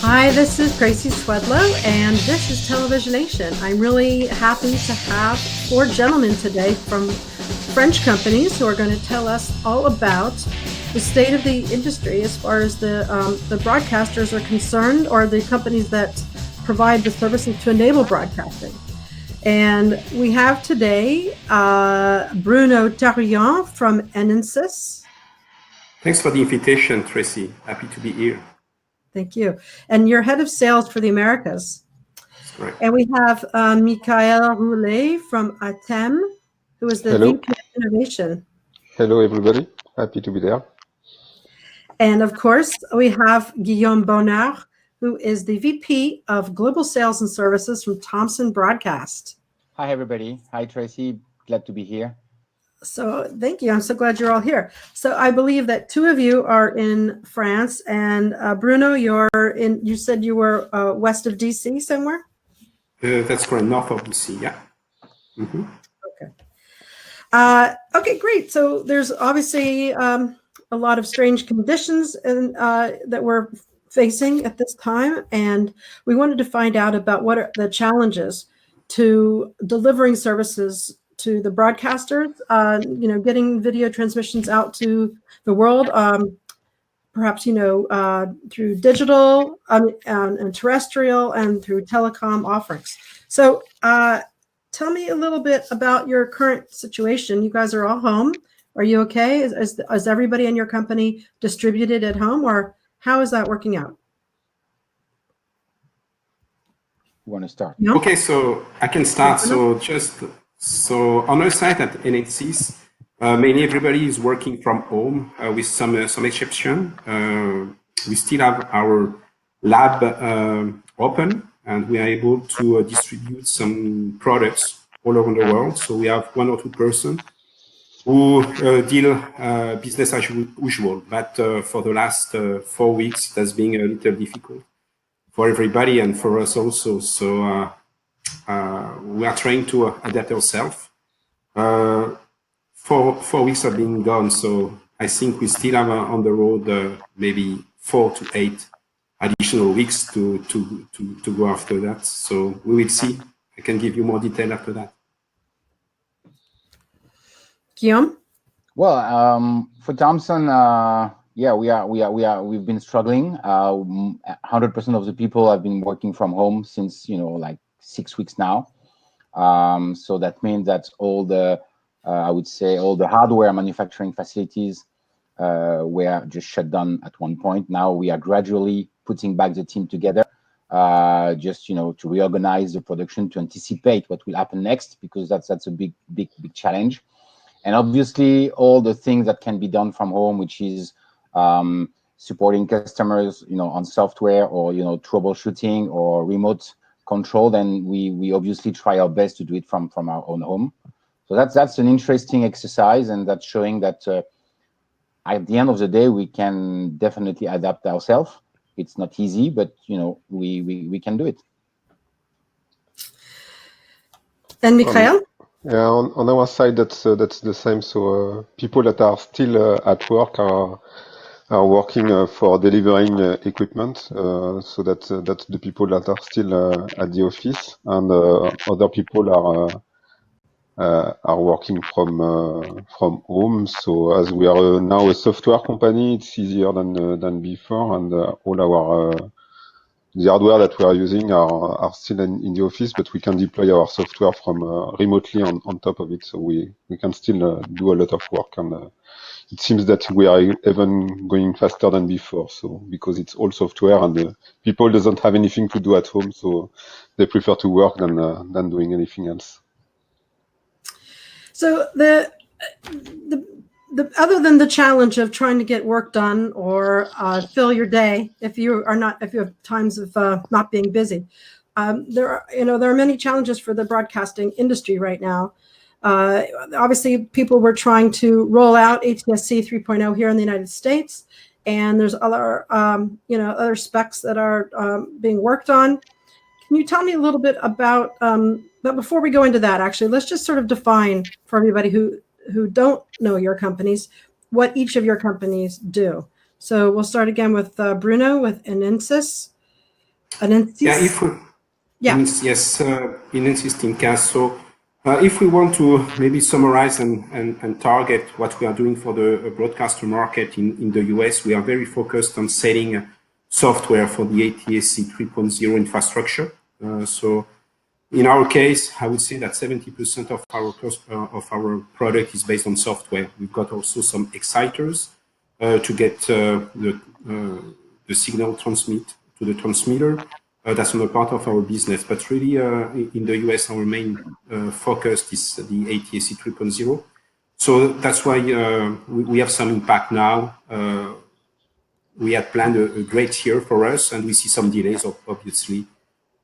Hi, this is Gracie Swedlow, and this is Televisionation. I'm really happy to have four gentlemen today from French companies who are going to tell us all about the state of the industry as far as the broadcasters are concerned, or the companies that provide the services to enable broadcasting. And we have today Bruno Tariant from Enensys. Thanks for the invitation, Tracy. Happy to be here. Thank you. And you're head of sales for the Americas. That's correct. And we have Mikael Raulet from Ateme, who is the VP of Innovation. Hello, everybody. Happy to be there. And of course, we have Guillaume Bonnard, who is the VP of Global Sales and Services from Thomson Broadcast. Hi, everybody. Hi, Tracy. Glad to be here. So thank you. I'm so glad you're all here. So I believe that two of you are in France, and Bruno, you said you were west of DC somewhere? That's correct, north of DC, yeah. Mm-hmm. Okay. Okay, great. So there's obviously a lot of strange conditions that we're facing at this time, and we wanted to find out about what are the challenges to delivering services to the broadcasters, getting video transmissions out to the world, perhaps, through digital and terrestrial and through telecom offerings. So tell me a little bit about your current situation. You guys are all home. Are you okay? Is everybody in your company distributed at home, or how is that working out? You want to start? No? Okay, so I can start. So on our side at Enensys, mainly everybody is working from home with some exception. We still have our lab open, and we are able to distribute some products all over the world. So we have one or two persons who deal business as usual. But for the last 4 weeks, it has been a little difficult for everybody and for us also. So we are trying to adapt ourselves. 4 weeks have been gone, so I think we still have on the road maybe 4 to 8 additional weeks to go after that. So we will see. I can give you more detail after that. Guillaume? Well, for Thomson, we've been struggling. 100% of the people have been working from home since, like 6 weeks now. So that means that all the hardware manufacturing facilities were just shut down at one point. Now we are gradually putting back the team together, to reorganize the production, to anticipate what will happen next, because that's a big challenge. And obviously all the things that can be done from home, which is supporting customers, on software or, troubleshooting or remote control, then we obviously try our best to do it from our own home. So that's an interesting exercise, and that's showing that at the end of the day we can definitely adapt ourselves. It's not easy, but we can do it. And Mikael? Yeah, on our side that's the same. So people that are still at work are working for delivering equipment, so that's the people that are still at the office, and other people are working from home. So as we are now a software company, it's easier than before, and all our the hardware that we are using are still in the office, but we can deploy our software from remotely on top of it. So we can still do a lot of work, and it seems that we are even going faster than before. So because it's all software, and people doesn't have anything to do at home, so they prefer to work than doing anything else. So the other than the challenge of trying to get work done or fill your day, if you have times of not being busy, there are many challenges for the broadcasting industry right now. Obviously, people were trying to roll out ATSC 3.0 here in the United States, and there's other specs that are being worked on. Can you tell me a little bit about? But before we go into that, actually, let's just sort of define for everybody who don't know your companies what each of your companies do. So we'll start again with Bruno with Enensys. Enensys? Yeah, if we, Yeah. yes, Enensys Teamcast. So if we want to maybe summarize and target what we are doing for the broadcaster market in the US, we are very focused on selling software for the ATSC 3.0 infrastructure. So in our case, I would say that 70% of our product is based on software. We've got also some exciters to get the signal transmit to the transmitter. That's not part of our business, but really in the US, our main focus is the ATSC 3.0. So that's why we have some impact now. We had planned a great year for us, and we see some delays, obviously,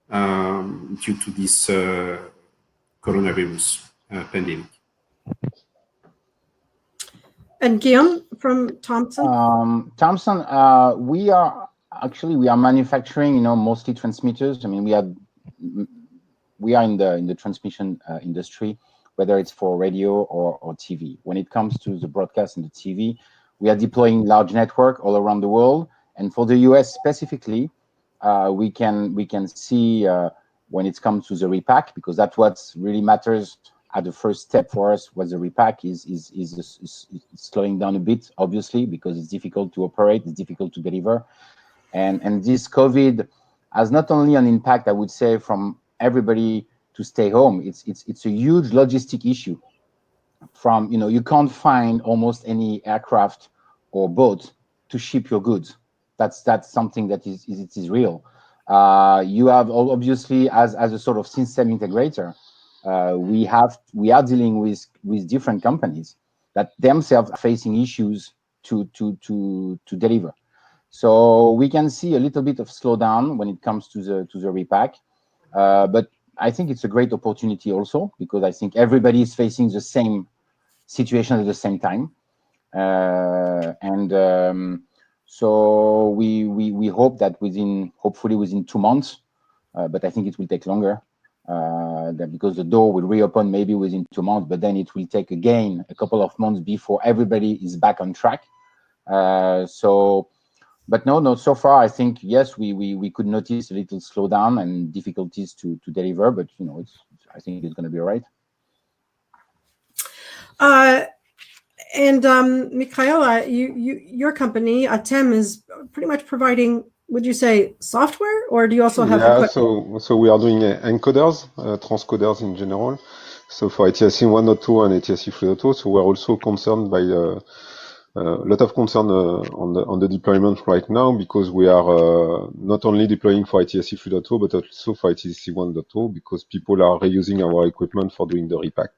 due to this coronavirus pandemic. And Guillaume from Thomson? Thomson, we are manufacturing, mostly transmitters. I mean, we are in the transmission industry, whether it's for radio or TV. When it comes to the broadcast and the TV, we are deploying large network all around the world. And for the US specifically, we can see when it comes to the repack, because that's what really matters at the first step for us. What the repack is slowing down a bit, obviously, because it's difficult to operate, it's difficult to deliver. And this COVID has not only an impact, I would say, from everybody to stay home. It's a huge logistic issue. From, you can't find almost any aircraft or boat to ship your goods. That's something that is real. You have obviously as a sort of system integrator, we are dealing with different companies that themselves are facing issues to deliver. So we can see a little bit of slowdown when it comes to the repack, but I think it's a great opportunity also, because I think everybody is facing the same situation at the same time, so we hope that hopefully within 2 months, but I think it will take longer, because the door will reopen maybe within 2 months, but then it will take again a couple of months before everybody is back on track. But no, so far I think yes, we could notice a little slowdown and difficulties to deliver, but I think it's going to be all right. And Mikael, your company Ateme is pretty much providing, would you say, software, or do you also have equipment? So we are doing encoders, transcoders in general. So for ATSC 1.2 and ATSC 3.2, so we're also concerned by a lot of concern on the deployment right now, because we are not only deploying for ATSC 3.2 but also for ATSC 1.2, because people are reusing our equipment for doing the repack.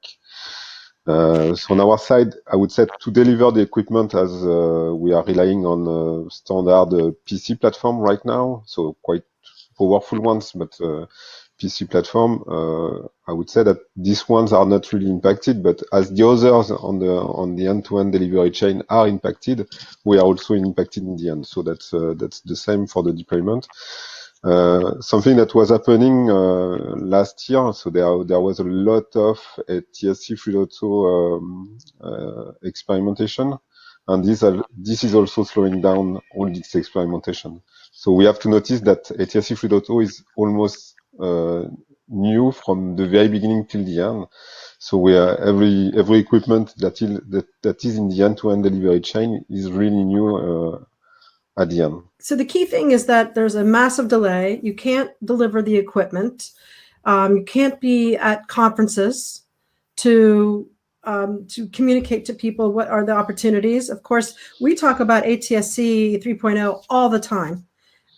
So on our side, I would say to deliver the equipment, as we are relying on standard PC platform right now, so quite powerful ones, but PC platform, I would say that these ones are not really impacted, but as the others on the end-to-end delivery chain are impacted, we are also impacted in the end. So that's the same for the deployment. Something that was happening last year, so there was a lot of ATSC 3.2 experimentation, and this is also slowing down all this experimentation. So we have to notice that ATSC 3.2 is almost new from the very beginning till the end. So we are every equipment that is in the end-to-end delivery chain is really new at the end. So the key thing is that there's a massive delay. You can't deliver the equipment. You can't be at conferences to communicate to people what are the opportunities. Of course, we talk about ATSC 3.0 all the time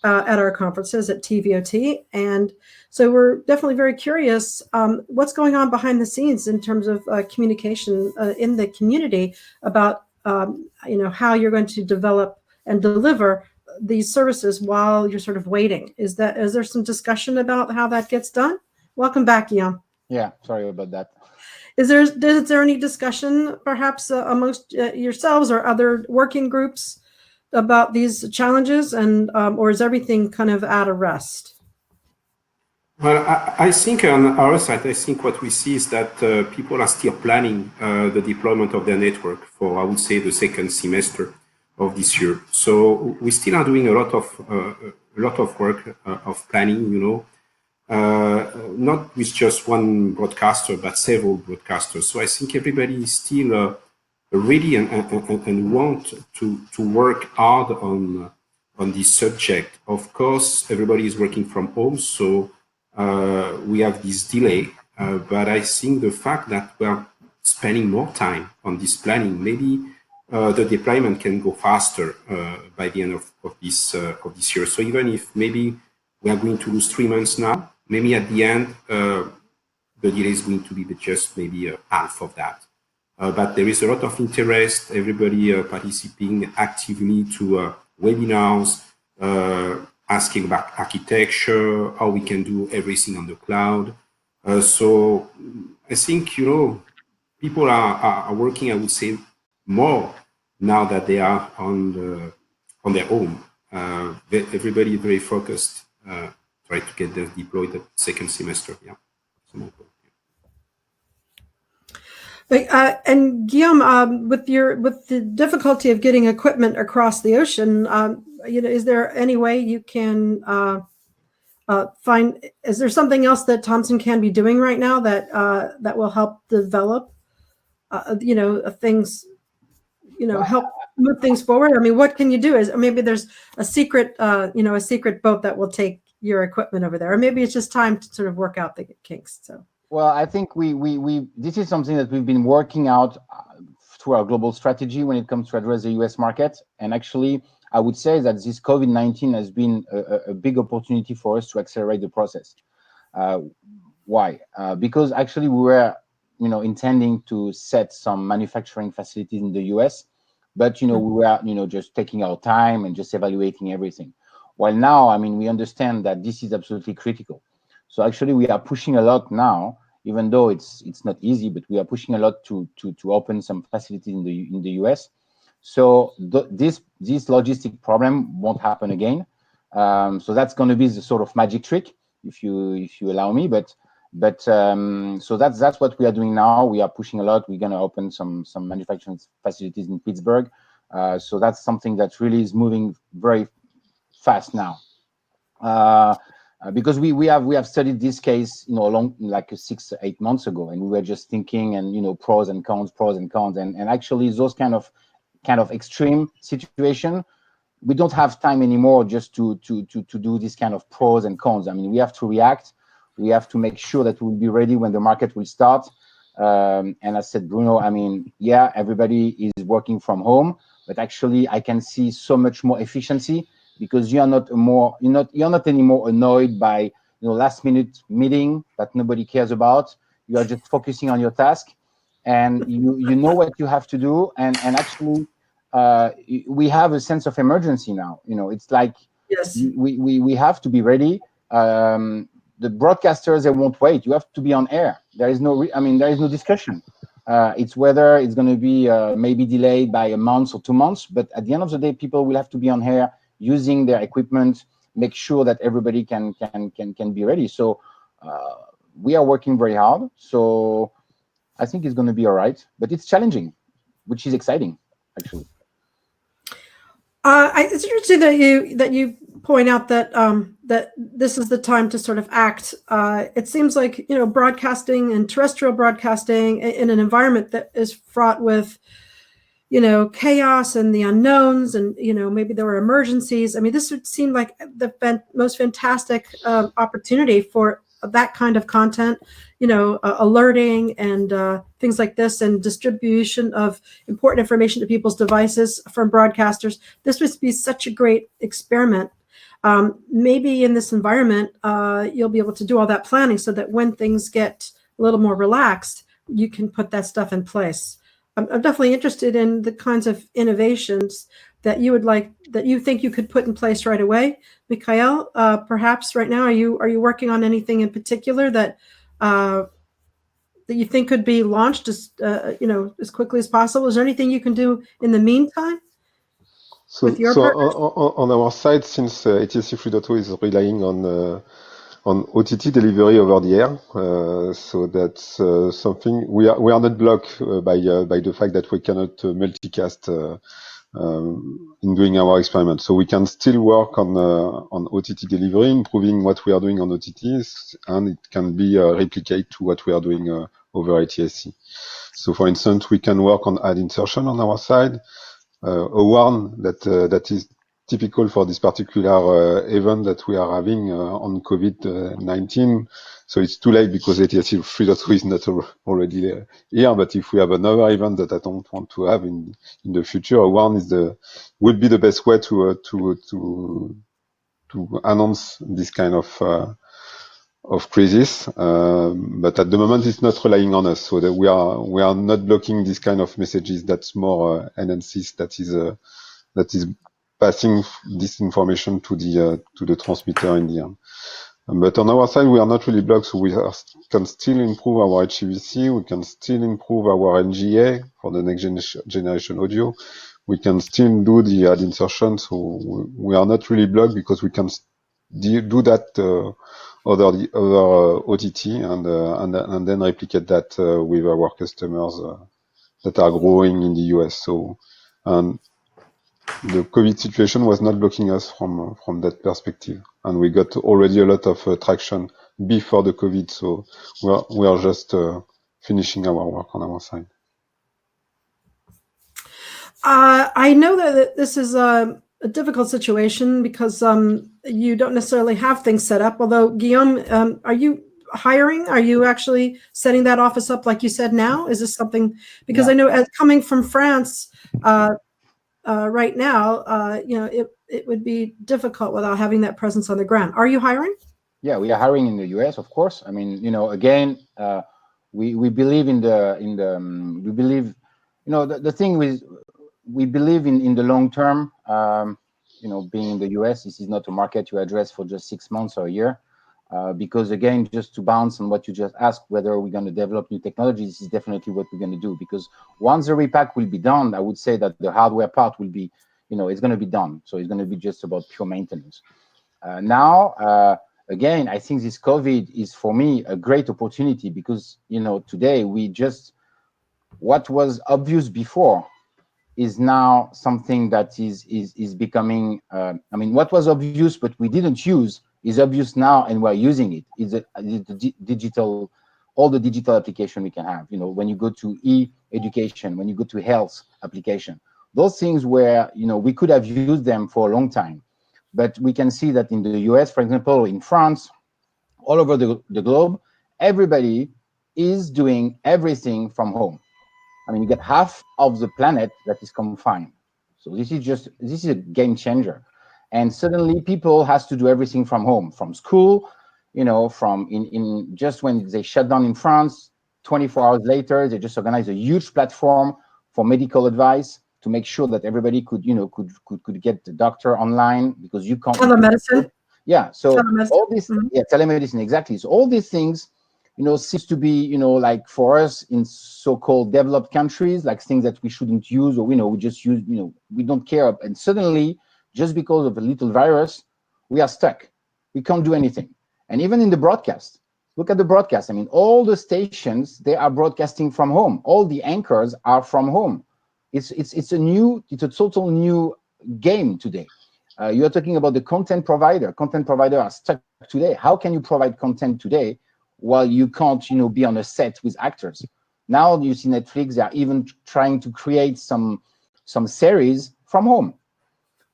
at our conferences at TVOT. And so we're definitely very curious what's going on behind the scenes in terms of communication in the community about how you're going to develop and deliver these services while you're sort of waiting. Is there some discussion about how that gets done? Welcome back, Guillaume. Yeah, sorry about that. Is there any discussion perhaps amongst yourselves or other working groups about these challenges, and or is everything kind of at a rest? Well, I think on our side, I think what we see is that people are still planning the deployment of their network for, I would say, the second semester. of this year. So we still are doing a lot of work of planning, not with just one broadcaster, but several broadcasters. So I think everybody is still ready and want to work hard on this subject. Of course, everybody is working from home, so we have this delay. But I think the fact that we are spending more time on this planning, maybe the deployment can go faster by the end of this year. So even if maybe we are going to lose 3 months now, maybe at the end the delay is going to be just maybe half of that. But there is a lot of interest. Everybody participating actively to webinars, asking about architecture, how we can do everything on the cloud. So I think people are working, I would say, more now that they are on their own. Everybody is very focused, try to get them deployed the second semester. Yeah. And Guillaume, with the difficulty of getting equipment across the ocean, is there any way you can find? Is there something else that Thomson can be doing right now that will help develop, things, help move things forward? I mean, what can you do? Is maybe there's a secret boat that will take your equipment over there, or maybe it's just time to sort of work out the kinks. So. Well, I think we this is something that we've been working out through our global strategy when it comes to address the US market. And actually, I would say that this COVID-19 has been a big opportunity for us to accelerate the process. Why? Because actually we were, intending to set some manufacturing facilities in the US, but we were, just taking our time and just evaluating everything. While now, I mean, we understand that this is absolutely critical. So actually, we are pushing a lot now, even though it's not easy, but we are pushing a lot to open some facilities in the US. So this logistic problem won't happen again. So that's going to be the sort of magic trick, if you allow me. But so that's what we are doing now. We are pushing a lot. We're going to open some manufacturing facilities in Pittsburgh. So that's something that really is moving very fast now. Because we have studied this case, along like 6 to 8 months ago, and we were just thinking and pros and cons, and actually those kind of extreme situation, we don't have time anymore just to do this kind of pros and cons. I mean, we have to react. We have to make sure that we'll be ready when the market will start. And I said, Bruno, I mean, yeah, everybody is working from home, but actually I can see so much more efficiency, because you're not anymore annoyed by last minute meeting that nobody cares about. You are just focusing on your task, and you know what you have to do. And actually, we have a sense of emergency now. It's like, yes, we have to be ready. The broadcasters, they won't wait. You have to be on air. There is no discussion. It's whether it's going to be maybe delayed by a month or 2 months, but at the end of the day, people will have to be on air, using their equipment, make sure that everybody can be ready. So we are working very hard. So I think it's going to be all right, but it's challenging, which is exciting, actually. It's interesting that you point out that that this is the time to sort of act. It seems like broadcasting and terrestrial broadcasting in an environment that is fraught with chaos and the unknowns, and maybe there were emergencies. I mean, this would seem like the most fantastic opportunity for that kind of content, alerting and things like this, and distribution of important information to people's devices from broadcasters. This would be such a great experiment. Maybe in this environment, you'll be able to do all that planning so that when things get a little more relaxed, you can put that stuff in place. I'm definitely interested in the kinds of innovations that you think you could put in place right away. Mikael, perhaps right now, are you working on anything in particular that you think could be launched as quickly as possible? Is there anything you can do in the meantime? So on our side, since ATSC 3.0 is relying on OTT delivery over the air, so that's something we are not blocked by the fact that we cannot multicast in doing our experiments. So we can still work on OTT delivery, improving what we are doing on OTTs, and it can be replicate to what we are doing over ATSC. So for instance, we can work on ad insertion on our side, a one that is typical for this particular event that we are having on COVID-19. So it's too late because ATSC 3.2 is not already here. But if we have another event that I don't want to have in the future, one would be the best way to announce this kind of crisis. But at the moment, it's not relying on us, so that we are not blocking this kind of messages. That's more Enensys that is passing this information to the transmitter in the end. But on our side, we are not really blocked, so we can still improve our HEVC, we can still improve our NGA for the next generation audio, we can still do the ad insertion, so we are not really blocked because we can do that over OTT and then replicate that with our customers that are growing in the US. So, the COVID situation was not blocking us from that perspective, and we got already a lot of traction before the COVID. So we are just finishing our work on our side. I know that this is a difficult situation because you don't necessarily have things set up. Although Guillaume, are you hiring? Are you actually setting that office up like you said now? Is this something? Because I know as coming from France. Right now, it would be difficult without having that presence on the ground. Are you hiring? Yeah, we are hiring in the US, of course. I mean, again, we believe we believe, the thing with, we believe in the long term. Being in the US, this is not a market you address for just 6 months or a year. Because again, just to bounce on what you just asked, whether we're going to develop new technologies, this is definitely what we're going to do. Because once the repack will be done, I would say that the hardware part will be, it's going to be done. So it's going to be just about pure maintenance. Now, again, I think this COVID is for me a great opportunity because, today what was obvious before is now something that is becoming, what was obvious but we didn't use is obvious now, and we're using it. Is the digital, all the digital application we can have. When you go to e-education, when you go to health application, those things where we could have used them for a long time, but we can see that in the US, for example, in France, all over the globe, everybody is doing everything from home. You get half of the planet that is confined. So this is a game changer. And suddenly people has to do everything from home, from school, from just when they shut down in France, 24 hours later, they just organize a huge platform for medical advice to make sure that everybody could get the doctor online because you can't. Telemedicine. Yeah. So telemedicine. All this, telemedicine, exactly. So all these things, seems to be, like for us in so-called developed countries, like things that we shouldn't use, or we just use, we don't care. And suddenly, just because of a little virus, we are stuck. We can't do anything. And even in the broadcast, look at the broadcast. All the stations, they are broadcasting from home. All the anchors are from home. It's a total new game today. You are talking about the content provider. Content provider are stuck today. How can you provide content today while you can't, be on a set with actors? Now you see Netflix, they are even trying to create some series from home.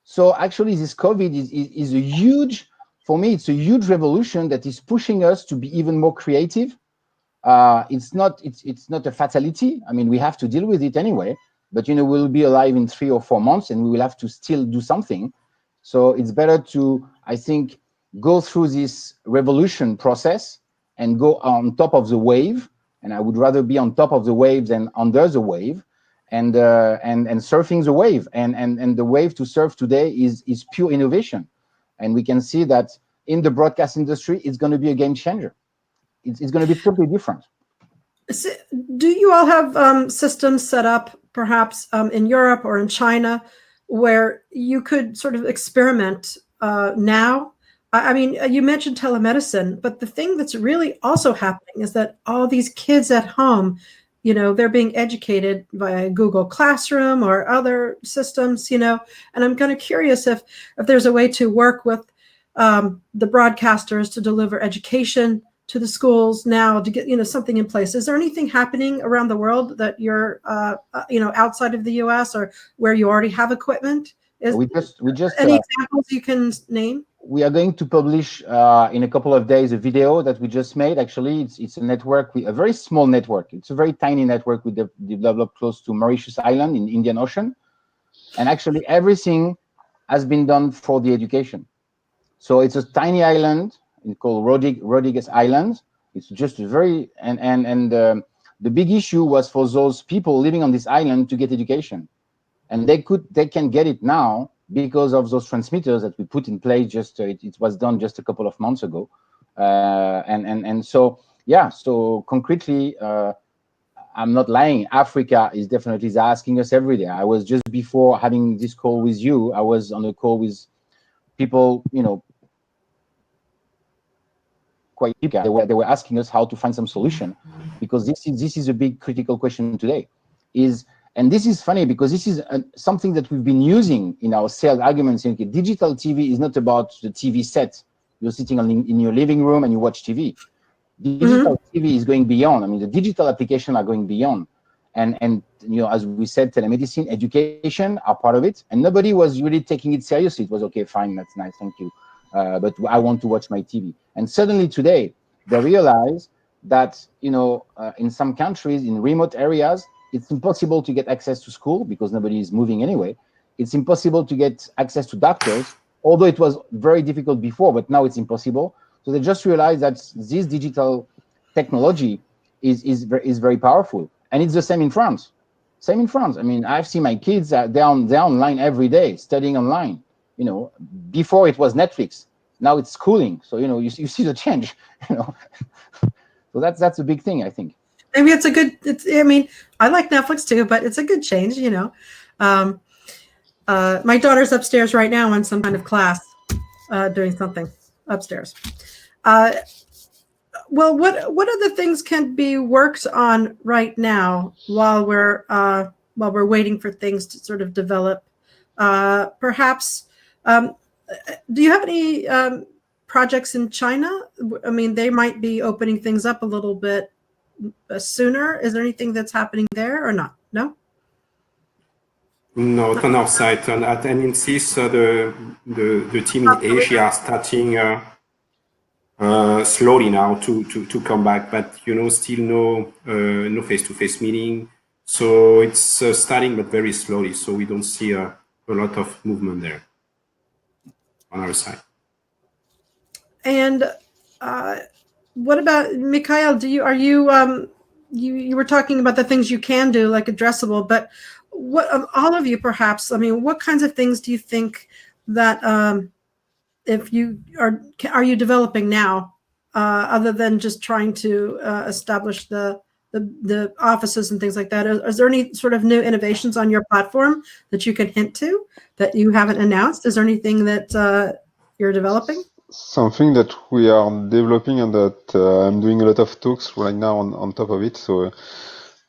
So actually, this COVID is a huge, for me, it's a huge revolution that is pushing us to be even more creative. It's not a fatality. We have to deal with it anyway. But we'll be alive in 3 or 4 months, and we will have to still do something. So it's better to, I think, go through this revolution process and go on top of the wave. And I would rather be on top of the wave than under the wave. And surfing the wave, and the wave to surf today is pure innovation, and we can see that in the broadcast industry, it's going to be a game changer. It's going to be totally different. So, do you all have systems set up, perhaps in Europe or in China, where you could sort of experiment now? You mentioned telemedicine, but the thing that's really also happening is that all these kids at home they're being educated via Google Classroom or other systems, and I'm kind of curious if there's a way to work with the broadcasters to deliver education to the schools now to get, something in place. Is there anything happening around the world that you're, outside of the US or where you already have equipment? We just any examples you can name? We are going to publish in a couple of days a video that we just made. Actually, it's a network, a very small network. It's a very tiny network we developed close to Mauritius Island in Indian Ocean. And actually everything has been done for the education. So it's a tiny island called Rodriguez Island. It's just very, the big issue was for those people living on this island to get education. And they can get it now because of those transmitters that we put in place. It was done just a couple of months ago, so concretely, I'm not lying. Africa is definitely asking us every day. I was just before having this call with you. I was on a call with people, quite big. They were asking us how to find some solution, because this is a big critical question today. And this is funny because this is something that we've been using in our sales arguments. Okay, digital TV is not about the TV set. You're sitting in your living room and you watch TV. Digital TV is going beyond. I mean, the digital applications are going beyond. And as we said, telemedicine, education are part of it. And nobody was really taking it seriously. It was, okay, fine, that's nice, thank you. But I want to watch my TV. And suddenly today, they realize that, in some countries, in remote areas, it's impossible to get access to school because nobody is moving anyway. It's impossible to get access to doctors, although it was very difficult before, but now it's impossible. So they just realized that this digital technology is very powerful. And it's the same in France. I mean, I've seen my kids, they're online every day, studying online. Before it was Netflix, now it's schooling. So, you see the change, So that's a big thing, I think. Maybe I like Netflix too, but it's a good change, My daughter's upstairs right now in some kind of class, doing something upstairs. Well, what other things can be worked on right now while we're waiting for things to sort of develop? Perhaps, do you have any projects in China? I mean, they might be opening things up a little bit sooner. Is there anything that's happening there or not? No? No, on our side. At Enensys, the team in Asia are starting slowly now to come back, but still no face-to-face meeting. So it's starting, but very slowly. So we don't see a lot of movement there on our side. And what about Mikael? You were talking about the things you can do, like addressable, but what of all of you, perhaps? I mean, what kinds of things do you think that if you are you developing now, other than just trying to establish the offices and things like that? Is there any sort of new innovations on your platform that you can hint to that you haven't announced? Is there anything that you're developing? Something that we are developing and that I'm doing a lot of talks right now on top of it. So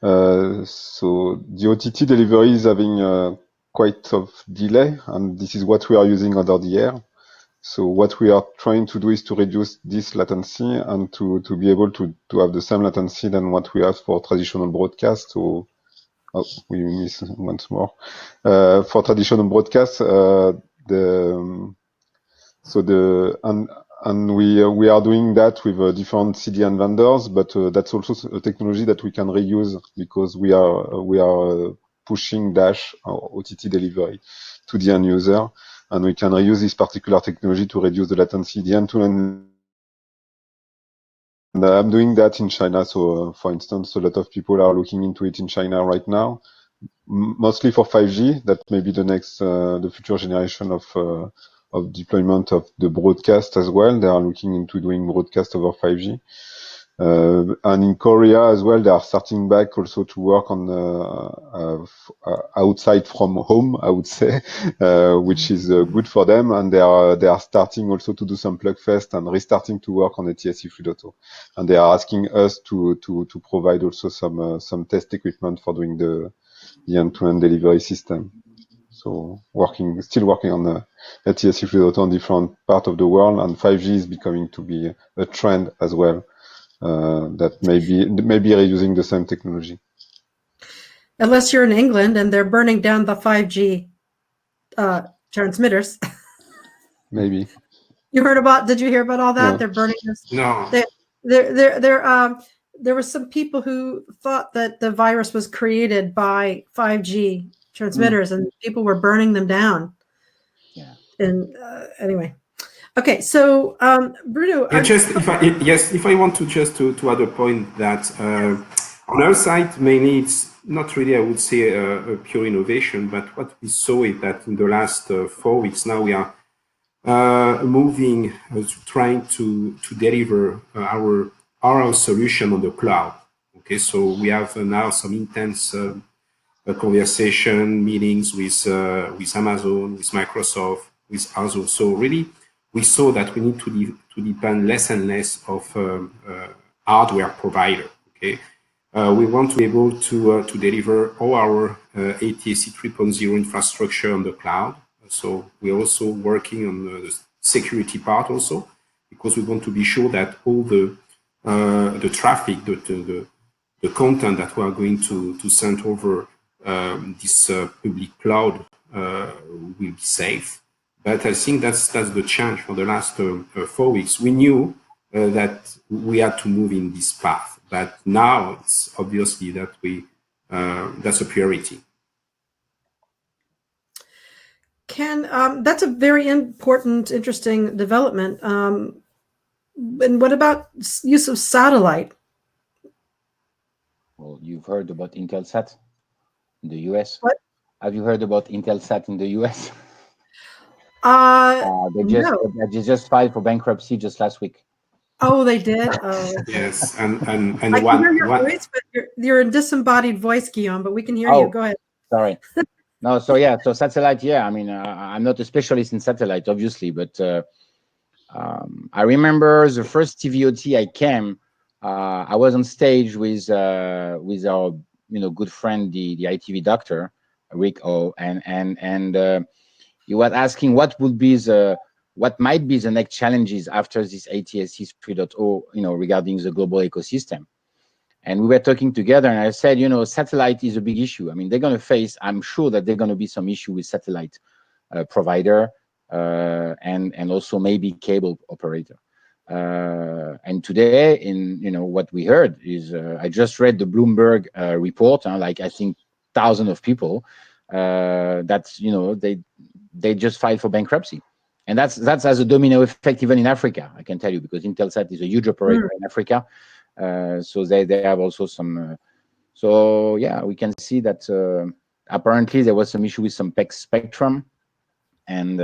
the OTT delivery is having quite of delay, and this is what we are using under the air. So what we are trying to do is to reduce this latency and to be able to have the same latency than what we have for traditional broadcast. So we miss once more. For traditional broadcast, we are doing that with different CDN vendors, but that's also a technology that we can reuse because we are pushing Dash or OTT delivery to the end user, and we can reuse this particular technology to reduce the latency. The end-to-end. And I'm doing that in China. So, for instance, a lot of people are looking into it in China right now, mostly for 5G. That may be the future generation of deployment of the broadcast as well. They are looking into doing broadcast over 5G. And in Korea as well, they are starting back also to work on outside from home, I would say, which is good for them. And they are starting also to do some Plugfest and restarting to work on ATSC 3.0. And they are asking us to provide also some test equipment for doing the end-to-end delivery system. So still working on the ATSC 3.0 on different parts of the world, and 5G is becoming to be a trend as well. That maybe reusing the same technology. Unless you're in England and they're burning down the 5G transmitters. Maybe. Did you hear about all that? No. They're burning this. No. There were some people who thought that the virus was created by 5G transmitters, and people were burning them down. Yeah. And anyway. Okay, so Bruno. If I want to just to add a point that on our side, mainly it's not really, I would say, a pure innovation, but what we saw is that in the last 4 weeks now we are moving, trying to deliver our solution on the cloud. Okay, so we have now some intense conversation, meetings with Amazon, with Microsoft, with Azure. So really, we saw that we need to depend less and less of hardware provider. Okay, we want to be able to deliver all our ATSC 3.0 infrastructure on the cloud. So we're also working on the security part also, because we want to be sure that all the traffic, the content that we are going to send over this public cloud will be safe. But I think that's the change for the last 4 weeks. We knew that we had to move in this path, but now it's obviously that that's a priority. That's a very important, interesting development. And what about use of satellite? Well, you've heard about Intelsat in the US. What? Have you heard about Intelsat in the US? They just filed for bankruptcy just last week. Oh, they did. Oh, yes, and I can hear your voice, but you're a disembodied voice, Guillaume. But we can hear you. Go ahead. Sorry. No, so satellite. Yeah, I mean, I'm not a specialist in satellite, obviously, but I remember the first TVOT I came. I was on stage with our good friend, the ITV doctor Rick O, and he was asking what might be the next challenges after this ATSC 3.0, regarding the global ecosystem. And we were talking together, and I said, satellite is a big issue. I mean, I'm sure that they're going to be some issue with satellite provider and also maybe cable operator. And today, what we heard is, I just read the Bloomberg report, like I think thousands of people, that's, they just filed for bankruptcy. And that's as a domino effect even in Africa, I can tell you, because Intelsat is a huge operator in Africa. So they have also some. So yeah, we can see that apparently there was some issue with some spectrum, and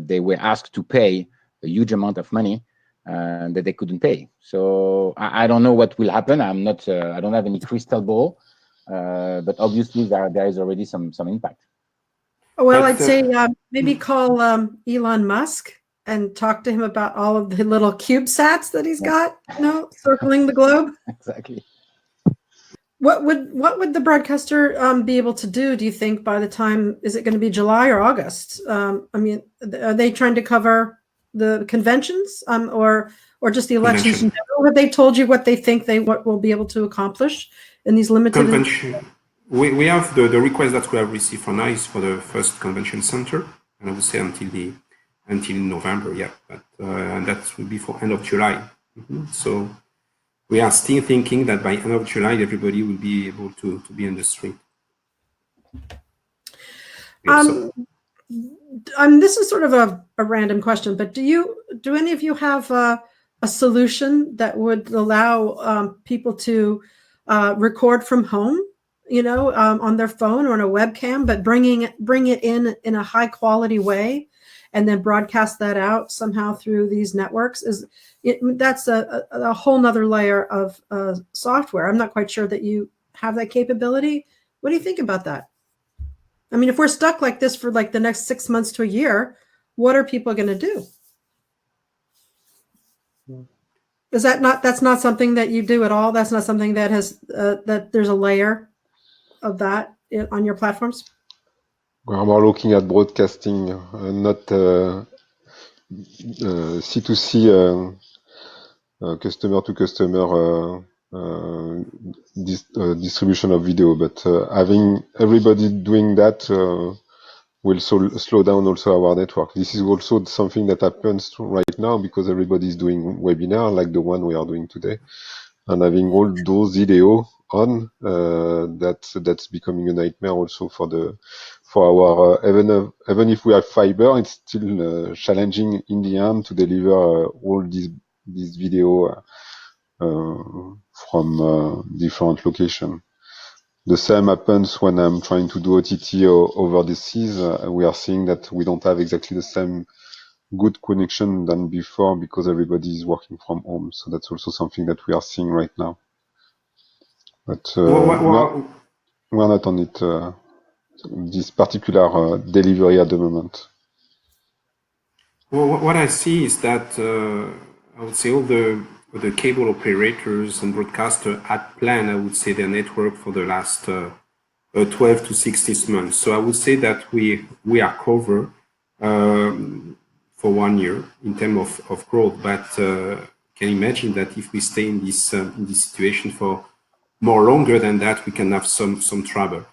they were asked to pay a huge amount of money that they couldn't pay. So I don't know what will happen. I don't have any crystal ball, but obviously there is already some impact. Well, I'd say maybe call Elon Musk and talk to him about all of the little CubeSats that he's got, circling the globe. Exactly. What would the broadcaster be able to do you think, by the time, is it going to be July or August? I mean, are they trying to cover the conventions or just the elections in general? Have they told you what they think what will be able to accomplish in these limited convention? We have the request that we have received for now is for the first convention center, and I would say until November, but and that will be for end of July. So we are still thinking that by end of July, everybody will be able to be in the street. This is sort of a random question, but do any of you have a solution that would allow people to record from home on their phone or on a webcam, but bring it in a high quality way, and then broadcast that out somehow through these networks. That's a whole nother layer of software. I'm not quite sure that you have that capability. What do you think about that? I mean, if we're stuck like this for like the next 6 months to a year, what are people going to do? That's not something that you do at all? That's not something that has, that there's a layer of that on your platforms? We're more looking at broadcasting, not C2C, customer to customer distribution of video, but having everybody doing that will slow down also our network. This is also something that happens right now because everybody is doing webinar like the one we are doing today, and having all those video on, that's becoming a nightmare also for our even if we have fiber, it's still challenging in the end to deliver all these video from different locations. The same happens when I'm trying to do OTT over the seas. We are seeing that we don't have exactly the same good connection than before because everybody is working from home. So that's also something that we are seeing right now. But we're not on it, this particular delivery at the moment. Well, what I see is that I would say all the cable operators and broadcasters had planned, I would say, their network for the last 12 to 16 months. So I would say that we are covered for 1 year in terms of growth. But can you imagine that if we stay in this situation for more longer than that, we can have some trouble.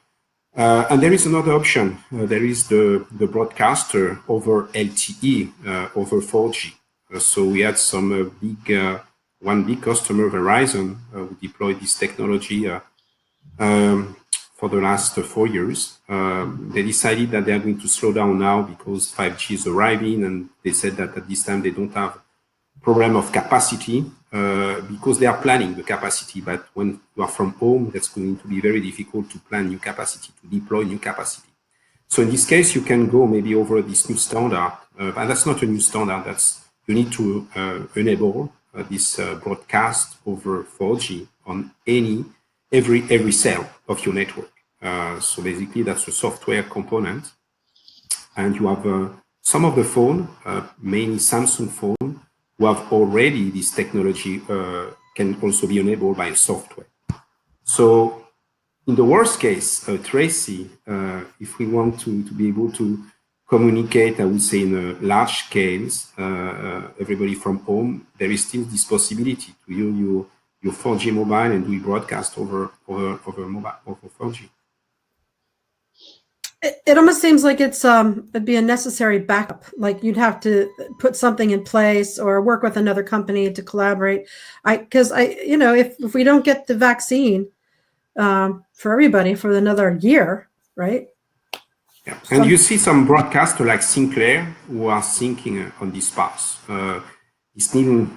And there is another option. There is the broadcaster over LTE, over 4G. So we had some one big customer, Verizon, who deployed this technology for the last 4 years. They decided that they are going to slow down now because 5G is arriving, and they said that at this time they don't have problem of capacity because they are planning the capacity. But when you are from home, that's going to be very difficult to plan new capacity, to deploy new capacity. So in this case, you can go maybe over this new standard, but that's not a new standard. You need to enable this broadcast over 4G on every cell of your network. So basically, that's a software component, and you have some of the phone, mainly Samsung phone, who have already this technology can also be enabled by software. So in the worst case, Tracy, if we want to be able to communicate, I would say, in a large scales, everybody from home, there is still this possibility to use your 4G mobile and do broadcast over 4G. It almost seems like it'd be a necessary backup. Like you'd have to put something in place or work with another company to collaborate. Because if we don't get the vaccine for everybody for another year, right? Yeah. And you see some broadcasters like Sinclair who are thinking on this path. It's still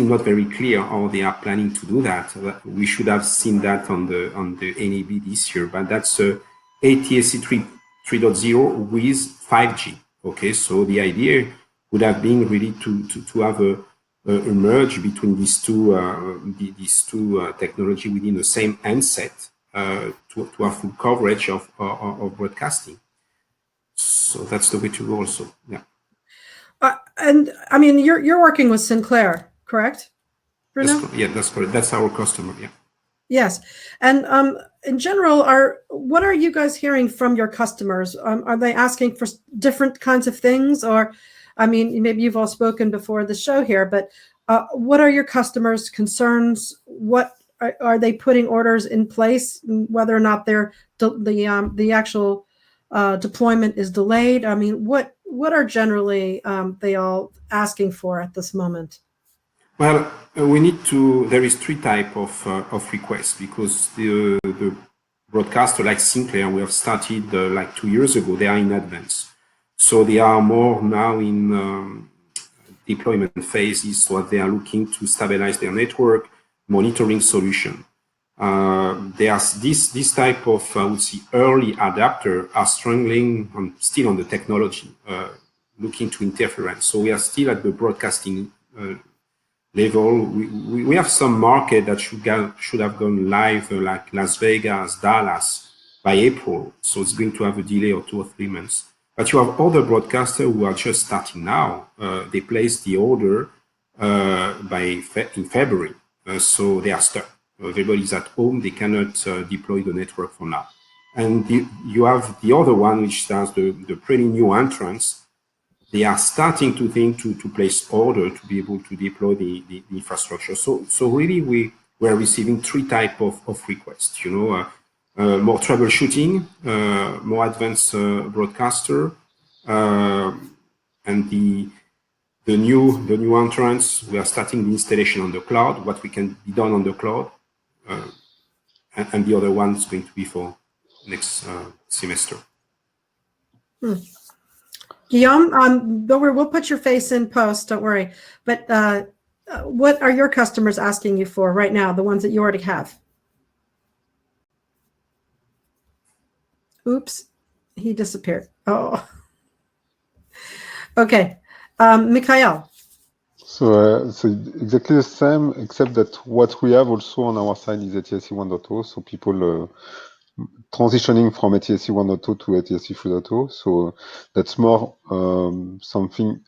not very clear how they are planning to do that. We should have seen that on the NAB this year, but that's ATSC 3.0 with 5G. Okay, so the idea would have been really to have a merge between these two technology within the same handset to have full coverage of broadcasting. So that's the way to go also. Yeah. And I mean, you're working with Sinclair, correct, Bruno? That's correct. That's our customer. Yeah. Yes, and in general, what are you guys hearing from your customers? Are they asking for different kinds of things, or, I mean, maybe you've all spoken before the show here, but what are your customers' concerns? What are they putting orders in place, whether or not the actual deployment is delayed? I mean, what are generally they all asking for at this moment? Well, there is three types of requests, because the broadcaster like Sinclair, we have started like 2 years ago, they are in advance. So they are more now in deployment phases, so they are looking to stabilize their network, monitoring solution. There's this type of, I would say, early adapter are struggling still on the technology, looking to interference. So we are still at the broadcasting level. We have some market that should have gone live, like Las Vegas, Dallas, by April. So it's going to have a delay of 2 or 3 months. But you have other broadcasters who are just starting now. They place the order in February, so they are stuck. Everybody's at home. They cannot deploy the network for now. And you have the other one, which does the pretty new entrants. They are starting to think to place order to be able to deploy the infrastructure. So really we're receiving 3 types of requests, more troubleshooting, more advanced broadcaster, and the new entrants. We are starting the installation on the cloud, what we can be done on the cloud, and the other one is going to be for next semester. Guillaume, we'll put your face in post, don't worry. But what are your customers asking you for right now, the ones that you already have? Oops, he disappeared. Oh. Okay. Mikael. So exactly the same, except that what we have also on our side is ATSC 1.0, so people transitioning from ATSC 1.0 to ATSC 3.0. So that's more something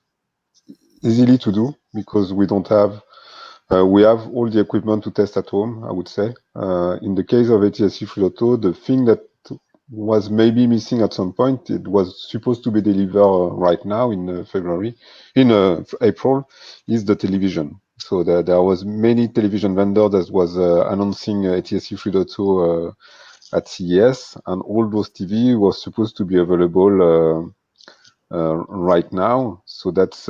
easily to do because we don't have, we have all the equipment to test at home, I would say. In the case of ATSC 3.0, the thing that was maybe missing at some point, it was supposed to be delivered right now in April, is the television. So there was many television vendors that was announcing ATSC 3.0 at CES, and all those TV was supposed to be available right now. So that's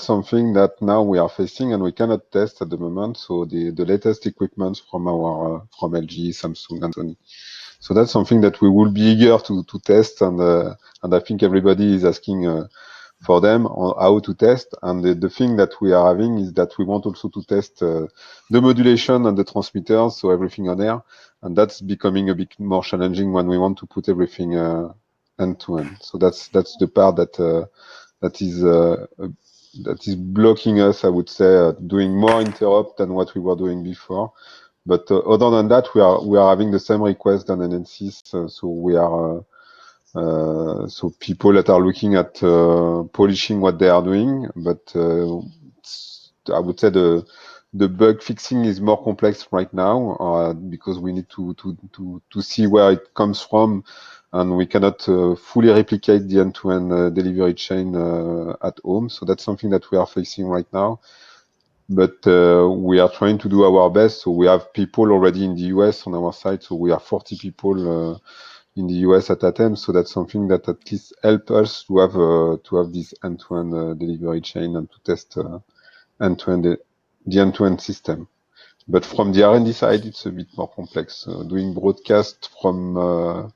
something that now we are facing, and we cannot test at the moment. So the latest equipment from LG, Samsung, and Sony. So that's something that we will be eager to test, and I think everybody is asking for them on how to test. And the thing that we are having is that we want also to test the modulation and the transmitters, so everything on air, and that's becoming a bit more challenging when we want to put everything end to end. So that's the part that is blocking us, I would say, doing more interrupt than what we were doing before. But other than that, we are having the same request than Enensys. So we are so people that are looking at polishing what they are doing. But I would say the bug fixing is more complex right now because we need to see where it comes from, and we cannot fully replicate the end-to-end delivery chain at home. So that's something that we are facing right now. But we are trying to do our best. So we have people already in the US on our side. So we are 40 people in the US at Ateme. So that's something that at least help us to have this end-to-end delivery chain and to test end-to-end the end-to-end system. But from the R&D side, it's a bit more complex. Doing broadcast from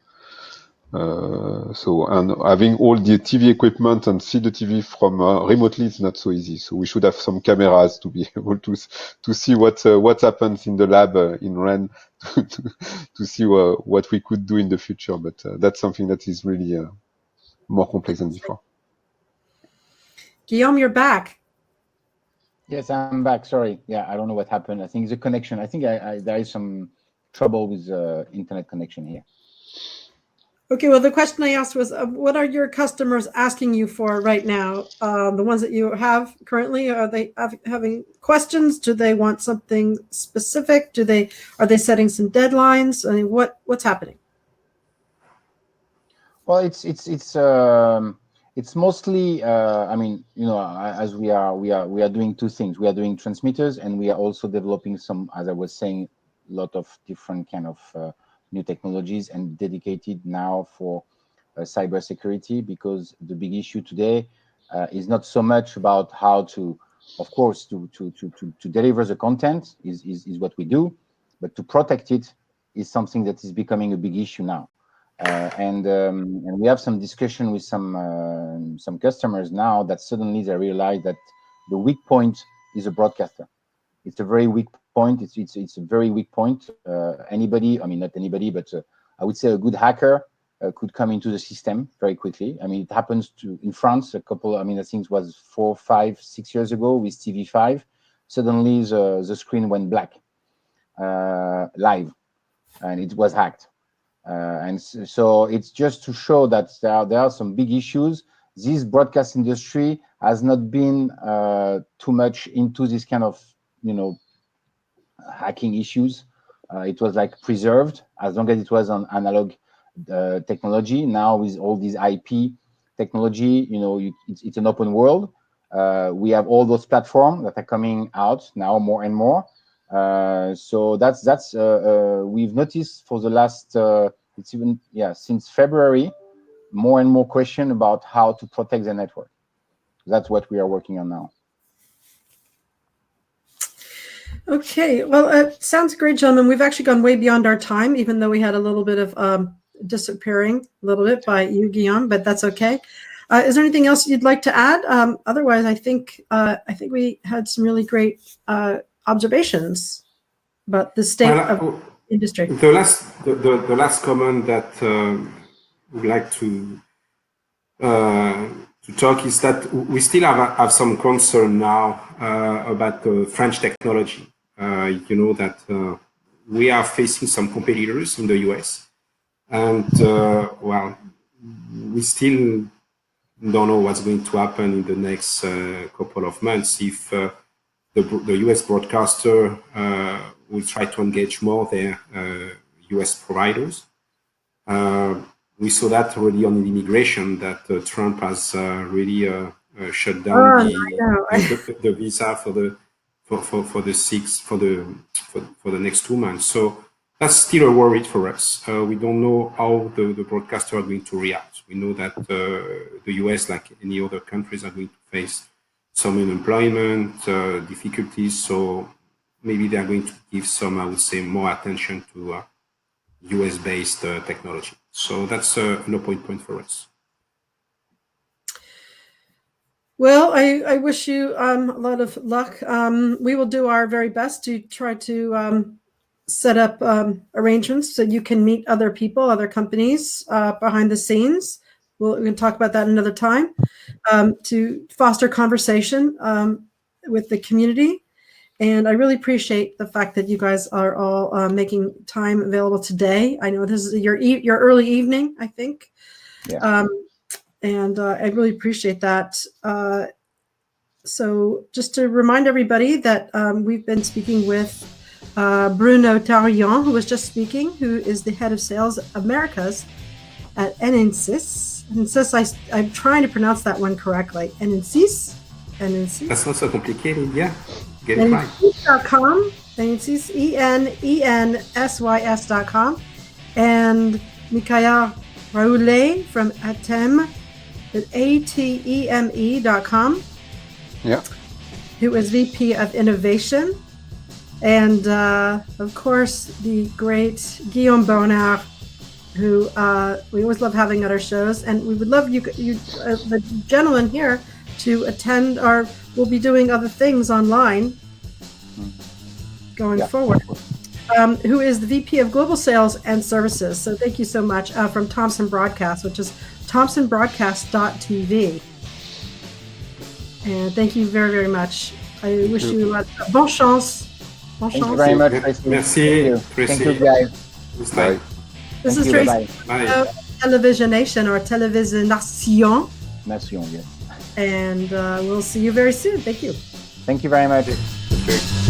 and having all the TV equipment and see the TV from remotely is not so easy. So we should have some cameras to be able to see what happens in the lab in REN to see what we could do in the future. But that's something that is really more complex than before. Guillaume, you're back. Yes, I'm back. Sorry. Yeah, I don't know what happened. I think it's a connection. I think there is some trouble with internet connection here. Okay, well, the question I asked was, what are your customers asking you for right now? The ones that you have currently, are they having questions? Do they want something specific? Are they setting some deadlines? I mean, what's happening? Well, it's mostly, I mean, as we are doing 2 things. We are doing transmitters, and we are also developing some, as I was saying, a lot of different kind of new technologies, and dedicated now for cybersecurity, because the big issue today is not so much about how to, of course, to deliver the content is what we do, but to protect it is something that is becoming a big issue now. And we have some discussion with some customers now that suddenly they realize that the weak point is a broadcaster. It's a very weak point. It's a very weak point. Anybody, I mean, not anybody, but I would say a good hacker could come into the system very quickly. I mean, it happens in France a couple. I mean, I think it was 4, 5, 6 years ago with TV5. Suddenly, the screen went black live, and it was hacked. And so it's just to show that there are some big issues. This broadcast industry has not been too much into this kind of, hacking issues. It was like preserved as long as it was on analog technology. Now with all these IP technology, it's an open world. We have all those platforms that are coming out now more and more. So that's we've noticed for the last since February, more and more question about how to protect the network. That's what we are working on now. Okay, well, it sounds great, gentlemen. We've actually gone way beyond our time, even though we had a little bit of disappearing a little bit by you, Guillaume, but that's okay. Is there anything else you'd like to add? Otherwise, I think we had some really great observations about the state of industry. The last comment that we'd like to talk is that we still have some concern now about the French technology. That we are facing some competitors in the US, and we still don't know what's going to happen in the next couple of months if the US broadcaster will try to engage more their US providers. We saw that already on immigration, that Trump has really shut down the visa for the next 2 months. So that's still a worry for us. We don't know how the broadcaster are going to react. We know that the US, like any other countries, are going to face some unemployment difficulties. So maybe they are going to give some, I would say, more attention to US-based technology. So that's an open point for us. Well, I wish you a lot of luck. We will do our very best to try to set up arrangements so you can meet other people, other companies behind the scenes. We can talk about that another time to foster conversation with the community. And I really appreciate the fact that you guys are all making time available today. I know this is your early evening, I think. Yeah. And I really appreciate that. So just to remind everybody that we've been speaking with Bruno Tariant, who was just speaking, who is the head of sales Americas at Enensys. Enensys, I'm trying to pronounce that one correctly. Enensys? Enensys? That's not so complicated, yeah. Get it right. Enensys.com. Enensys, ENENSYS.com. And Mikael Raulet from Ateme at ATEME.com. Yeah. Who is VP of Innovation. And of course, the great Guillaume Bonnard, who we always love having at our shows. And we would love you the gentleman here, to attend we'll be doing other things online going forward. Who is the VP of Global Sales and Services. So thank you so much from Thomson Broadcast, which is thomsonbroadcast.tv. And thank you very, very much. I wish you bonne chance. Thank you very much, Tracy. Merci, Tracy. Thank you, guys. Bye. This is Tracy. Televisionation or Televisionation. Nation, yes. And we'll see you very soon. Thank you. Thank you very much. Okay.